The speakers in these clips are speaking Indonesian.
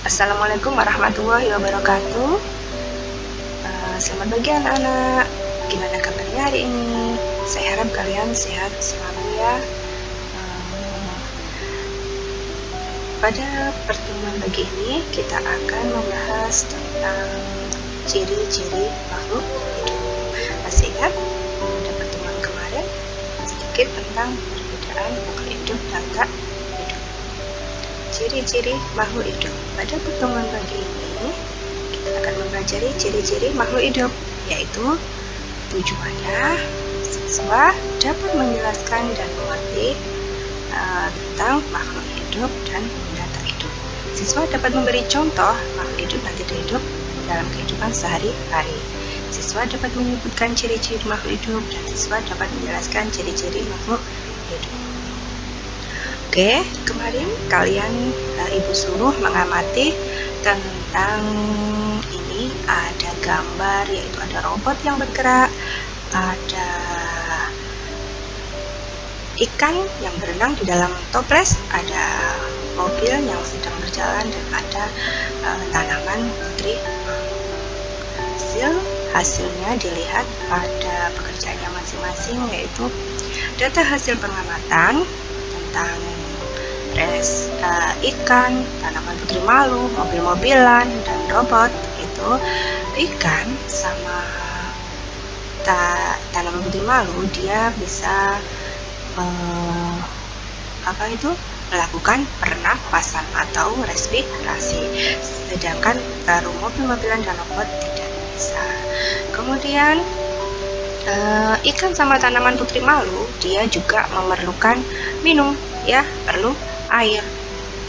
Assalamualaikum warahmatullahi wabarakatuh. Selamat pagi anak-anak. Gimana kabarnya hari ini? Saya harap kalian sehat selalu ya. Pada pertemuan pagi ini kita akan membahas tentang ciri-ciri makhluk hidup. Masih ingat pada pertemuan kemarin sedikit tentang perbedaan makhluk hidup dan tak hidup. Ciri-ciri makhluk hidup. Pada pertemuan pagi ini kita akan mempelajari ciri-ciri makhluk hidup, yaitu tujuannya siswa dapat menjelaskan dan mengerti tentang makhluk hidup dan benda tak hidup. Siswa dapat memberi contoh makhluk hidup dan tidak hidup dalam kehidupan sehari-hari. Siswa dapat menyebutkan ciri-ciri makhluk hidup dan siswa dapat menjelaskan ciri-ciri makhluk hidup. Oke, kemarin kalian ibu suruh mengamati tentang ini, ada gambar, yaitu ada robot yang bergerak, ada ikan yang berenang di dalam toples, ada mobil yang sedang berjalan, dan ada tanaman putri. Hasilnya dilihat pada pekerjaannya masing-masing, yaitu data hasil pengamatan tentang ikan, tanaman putri malu, mobil-mobilan, dan robot. Itu ikan sama tanaman putri malu, dia bisa melakukan pernapasan atau respirasi, sedangkan baru mobil-mobilan dan robot tidak bisa. Kemudian ikan sama tanaman putri malu, dia juga memerlukan minum, ya, perlu air,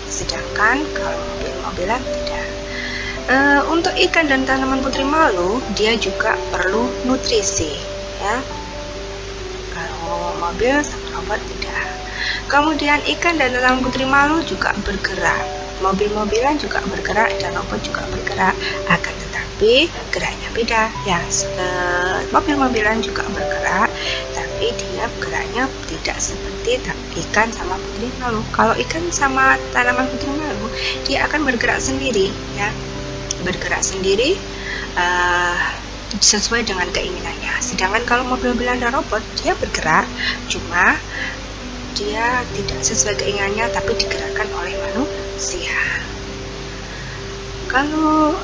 sedangkan kalau mobil-mobilan tidak. Untuk ikan dan tanaman putri malu, dia juga perlu nutrisi, ya, kalau mobil sama robot tidak. Kemudian ikan dan tanaman putri malu juga bergerak, mobil-mobilan juga bergerak, dan robot juga bergerak, akan tetapi geraknya beda, ya. Mobil-mobilan juga bergerak, tapi dia geraknya tidak seperti ikan sama putri malu. Kalau ikan sama tanaman putri malu, dia akan bergerak sendiri, ya, bergerak sendiri sesuai dengan keinginannya. Sedangkan kalau mobil-mobilan dan robot, dia bergerak, cuma dia tidak sesuai keinginannya, tapi digerakkan oleh manusia. Kalau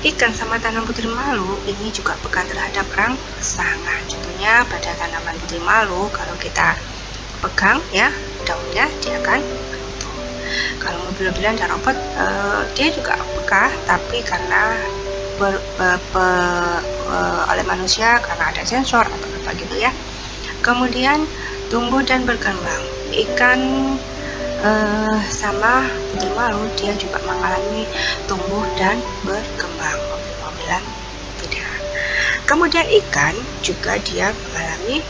ikan sama tanaman putri malu ini juga peka terhadap rangsangan. Contohnya pada tanaman putri malu, kalau kita pegang, ya, daunnya, dia akan runtuh. Kalau mobil-mobilan dan robot, dia juga peka, tapi karena oleh manusia, karena ada sensor atau apa gitu, ya. Kemudian tumbuh dan berkembang. Ikan sama putri malu, dia juga mengalami tumbuh dan berkembang, mobil-mobilan tidak. Kemudian ikan juga dia mengalami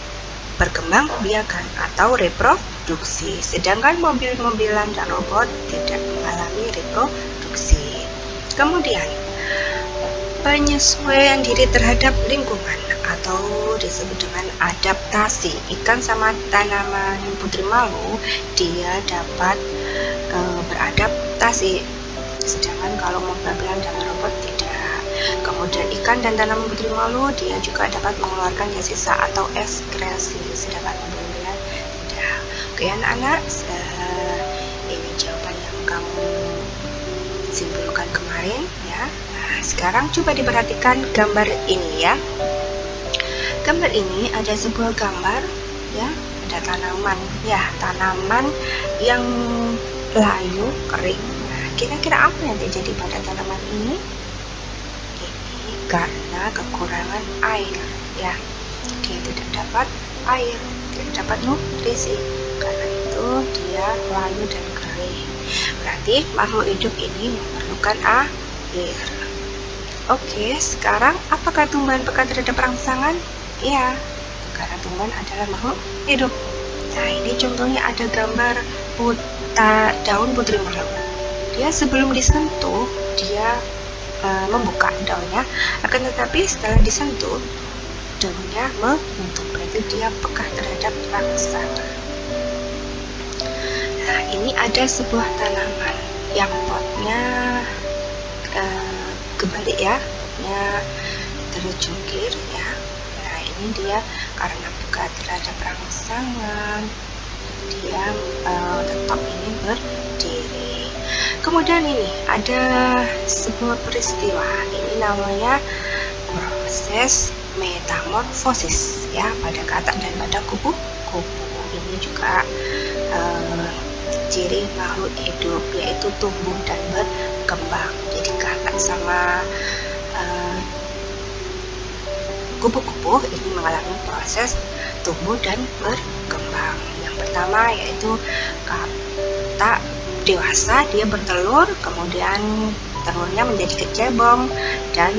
berkembang biakan atau reproduksi, sedangkan mobil-mobilan dan robot tidak mengalami reproduksi. Kemudian penyesuaian diri terhadap lingkungan atau disebut dengan adaptasi. Ikan sama tanaman putri malu, dia dapat beradaptasi, sedangkan kalau mobil-mobilan dan robot tidak. Kemudian ikan dan tanaman putri malu, dia juga dapat mengeluarkan sisa atau ekskresi, sedangkan mobil-mobilan tidak. Oke anak-anak, ini jawaban yang kamu simpulkan kemarin, ya. Nah, sekarang coba diperhatikan gambar ini, ya. Gambar ini ada sebuah gambar, ya, ada tanaman, ya, tanaman yang layu kering. Nah, kira-kira apa yang terjadi pada tanaman ini? Ini karena kekurangan air, ya, dia tidak dapat air, tidak dapat nutrisi, karena itu dia layu dan kering. Berarti makhluk hidup ini memerlukan air. Oke, sekarang apakah tumbuhan peka terhadap rangsangan? Ya, karena tumbuhan adalah makhluk hidup. Nah, ini contohnya ada gambar daun putri malu. Dia sebelum disentuh, dia membuka daunnya, akan tetapi setelah disentuh, daunnya membentuk, berarti dia peka terhadap rangsangan. Nah, ini ada sebuah tanaman yang potnya ya, terjungkir ya. Nah, ini dia karena pekat terhadap rangsangan, dia tetap ini berdiri. Kemudian ini ada sebuah peristiwa, ini namanya proses metamorfosis ya, pada katak dan pada kupu-kupu. Ini juga ciri makhluk hidup, yaitu tumbuh dan berkembang. Jadi katak sama kupu-kupu ini mengalami proses tumbuh dan berkembang. Yang pertama yaitu katak dewasa, dia bertelur, kemudian telurnya menjadi kecebong dan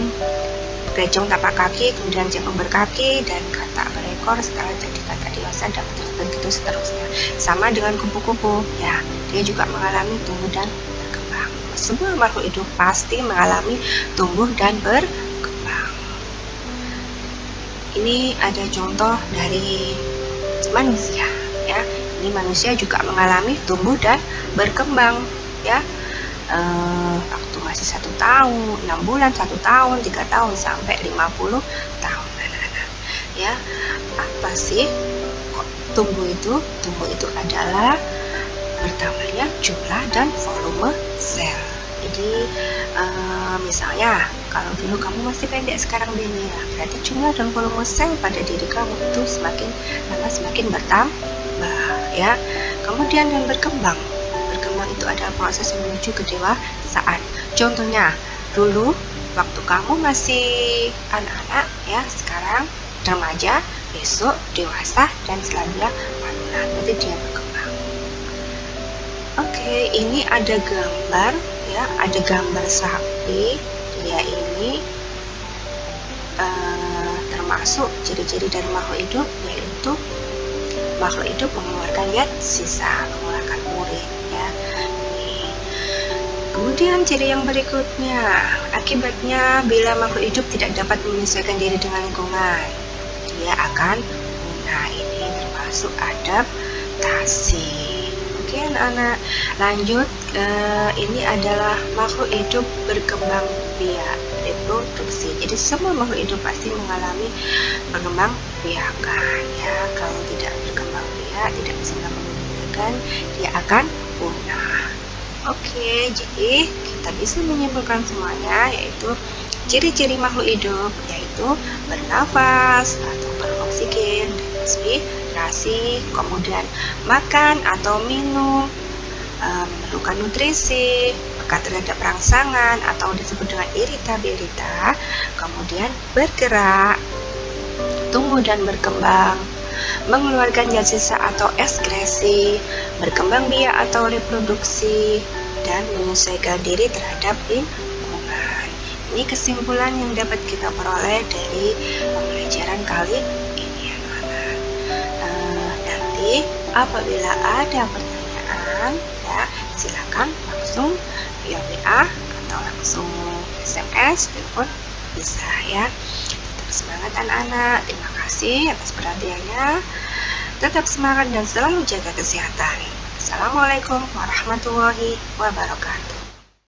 gejong tapak kaki, kemudian cebong berkaki, dan katak berekor setelah jadi katak dewasa, dan begitu seterusnya. Sama dengan kupu-kupu ya, dia juga mengalami tumbuh dan berkembang. Semua makhluk hidup pasti mengalami tumbuh dan berkembang. Ini ada contoh dari manusia ya. Ini manusia juga mengalami tumbuh dan berkembang ya. Waktu masih 1 tahun, 6 bulan, 1 tahun, 3 tahun, sampai 50 tahun anak-anak ya. Apa sih kok tumbuh itu? Tumbuh itu adalah bertambahnya jumlah dan volume sel. Jadi misalnya kalau dulu kamu masih pendek, sekarang begini ya, berarti jumlah dan volume sel pada diri kamu itu semakin lama semakin bertambah ya. Kemudian dan berkembang itu adalah proses menuju kedewasaan. Contohnya, dulu waktu kamu masih anak-anak ya, sekarang remaja, besok dewasa, dan selanjutnya manula. Berarti dia berkembang. Oke, ini ada gambar ya, ada gambar sapi. Dia ini termasuk ciri-ciri dari makhluk hidup, yaitu makhluk hidup mengeluarkan sisa, mengeluarkan urin ya. Kemudian ciri yang berikutnya, akibatnya bila makhluk hidup tidak dapat menyesuaikan diri dengan lingkungan, dia akan punah. Ini termasuk adaptasi. Oke anak-anak, lanjut. Ini adalah makhluk hidup berkembang biak, reproduksi. Jadi semua makhluk hidup pasti mengalami berkembang biakan ya. Kalau tidak berkembang biak, tidak bisa mengembangkan, dia akan punah. Oke, jadi kita bisa menyimpulkan semuanya, yaitu ciri-ciri makhluk hidup, yaitu bernafas atau beroksigen, respirasi, kemudian makan atau minum, memerlukan nutrisi, pekat terhadap rangsangan atau disebut dengan iritabilitas, kemudian bergerak, tumbuh dan berkembang, mengeluarkan zat sisa atau ekskresi, berkembang biak atau reproduksi, dan menyesuaikan diri terhadap lingkungan. Ini kesimpulan yang dapat kita peroleh dari pembelajaran kali ini anak-anak. Nanti apabila ada pertanyaan ya, silakan langsung via WA atau langsung SMS, telepon bisa ya. Tetap semangat anak-anak. Terima kasih atas perhatiannya. Tetap semangat dan selalu jaga kesehatan. Assalamualaikum warahmatullahi wabarakatuh.